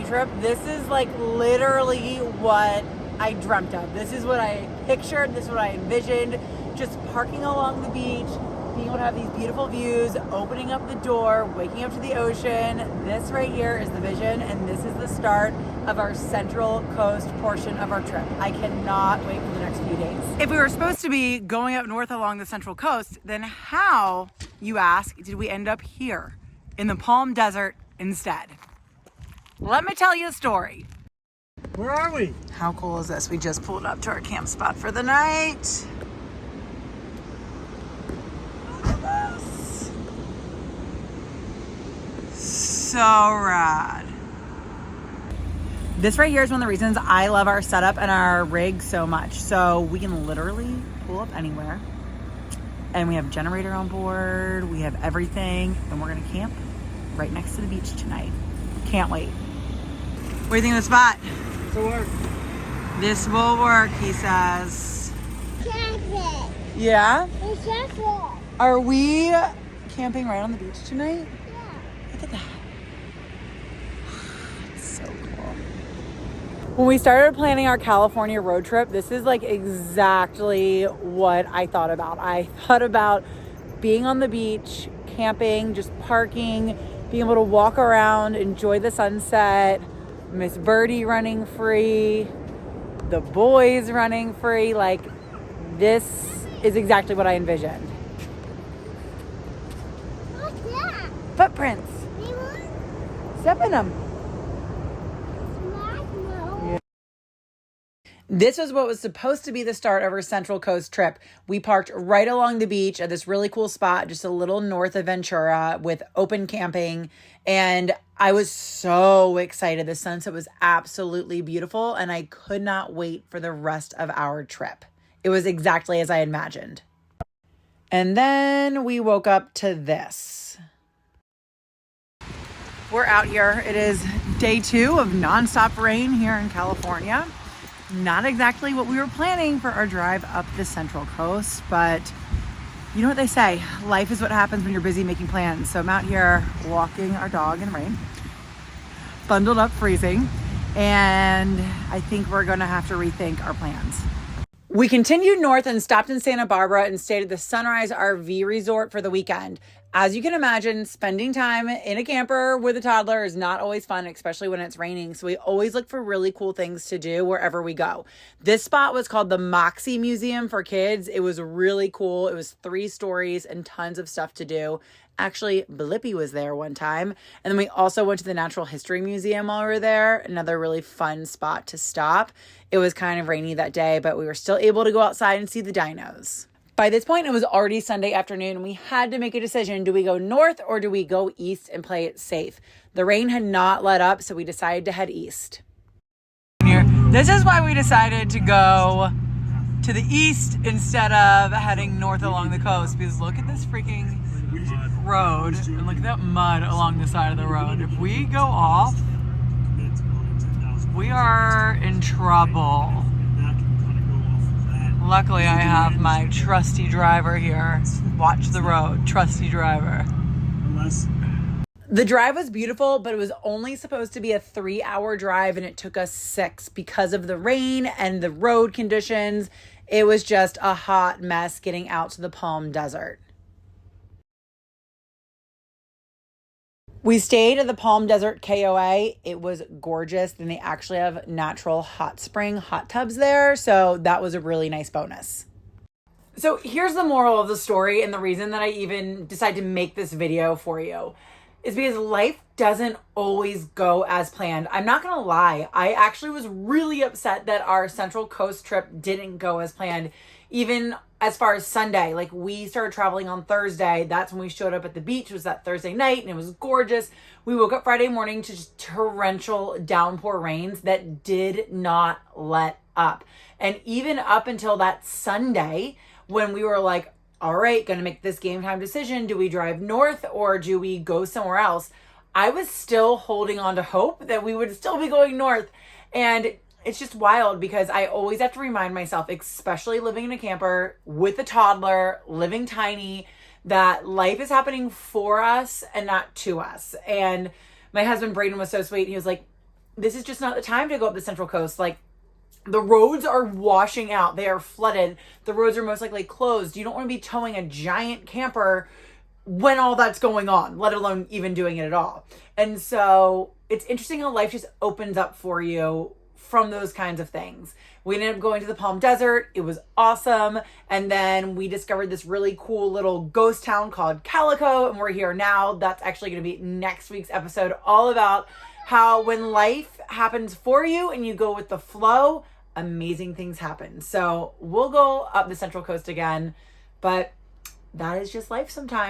trip, this is like literally what I dreamt of. This is what I pictured. This is what I envisioned. Just parking along the beach, being able to have these beautiful views, opening up the door, waking up to the ocean. This right here is the vision, and this is the start of our Central Coast portion of our trip. I cannot wait for the next few days. If we were supposed to be going up north along the Central Coast, then how, you ask, did we end up here in the Palm Desert instead? Let me tell you a story. Where are we? How cool is this? We just pulled up to our camp spot for the night. Look at this. So rad. This right here is one of the reasons I love our setup and our rig so much. So we can literally pull up anywhere, and we have a generator on board. We have everything, and we're gonna camp right next to the beach tonight. Can't wait. What do you think of the spot? To work. This will work, he says. Camping. Yeah? It's camping. Are we camping right on the beach tonight? Yeah. Look at that. It's so cool. When we started planning our California road trip, this is like exactly what I thought about. I thought about being on the beach, camping, just parking, being able to walk around, enjoy the sunset, Miss Birdie running free, the boys running free. Like, this is exactly what I envisioned. What's that? Footprints. They want Step in them. marshmallow. This was what was supposed to be the start of our Central Coast trip. We parked right along the beach at this really cool spot, just a little north of Ventura, with open camping. And I was so excited. The sunset was absolutely beautiful, and I could not wait for the rest of our trip. It was exactly as I imagined. And then we woke up to this. We're out here. It is day 2 of nonstop rain here in California. Not exactly what we were planning for our drive up the Central Coast, but you know what they say, life is what happens when you're busy making plans. So I'm out here walking our dog in rain, bundled up, freezing, and I think we're gonna have to rethink our plans. We continued north and stopped in Santa Barbara and stayed at the Sunrise RV Resort for the weekend. As you can imagine, spending time in a camper with a toddler is not always fun, especially when it's raining. So we always look for really cool things to do wherever we go. This spot was called the Moxie Museum for kids. It was really cool. It was 3 stories and tons of stuff to do. Actually, Blippi was there one time. And then we also went to the Natural History Museum while we were there. Another really fun spot to stop. It was kind of rainy that day, but we were still able to go outside and see the dinos. By this point, it was already Sunday afternoon, and we had to make a decision. Do we go north or do we go east and play it safe? The rain had not let up, so we decided to head east. This is why we decided to go to the east instead of heading north along the coast, because look at this freaking road and look at that mud along the side of the road. If we go off, we are in trouble. Luckily, I have my trusty driver here. Watch the road, trusty driver. The drive was beautiful, but it was only supposed to be a 3-hour drive, and it took us 6 because of the rain and the road conditions. It was just a hot mess getting out to the Palm Desert. We stayed at the Palm Desert KOA. It was gorgeous, and they actually have natural hot spring hot tubs there, so that was a really nice bonus. So here's the moral of the story, and the reason that I even decided to make this video for you is because life doesn't always go as planned. I'm not gonna lie, I actually was really upset that our Central Coast trip didn't go as planned. Even as far as Sunday, like we started traveling on Thursday. That's when we showed up at the beach. It was that Thursday night and it was gorgeous. We woke up Friday morning to just torrential downpour rains that did not let up. And even up until that Sunday when we were like, all right, gonna make this game time decision. Do we drive north or do we go somewhere else? I was still holding on to hope that we would still be going north. And it's just wild because I always have to remind myself, especially living in a camper with a toddler, living tiny, that life is happening for us and not to us. And my husband, Braden, was so sweet. He was like, this is just not the time to go up the Central Coast. Like, the roads are washing out. They are flooded. The roads are most likely closed. You don't want to be towing a giant camper when all that's going on, let alone even doing it at all. And so it's interesting how life just opens up for you from those kinds of things. We ended up going to the Palm Desert. It was awesome. And then we discovered this really cool little ghost town called Calico, and we're here now. That's actually going to be next week's episode, all about how when life happens for you and you go with the flow, amazing things happen. So we'll go up the Central Coast again, but that is just life sometimes.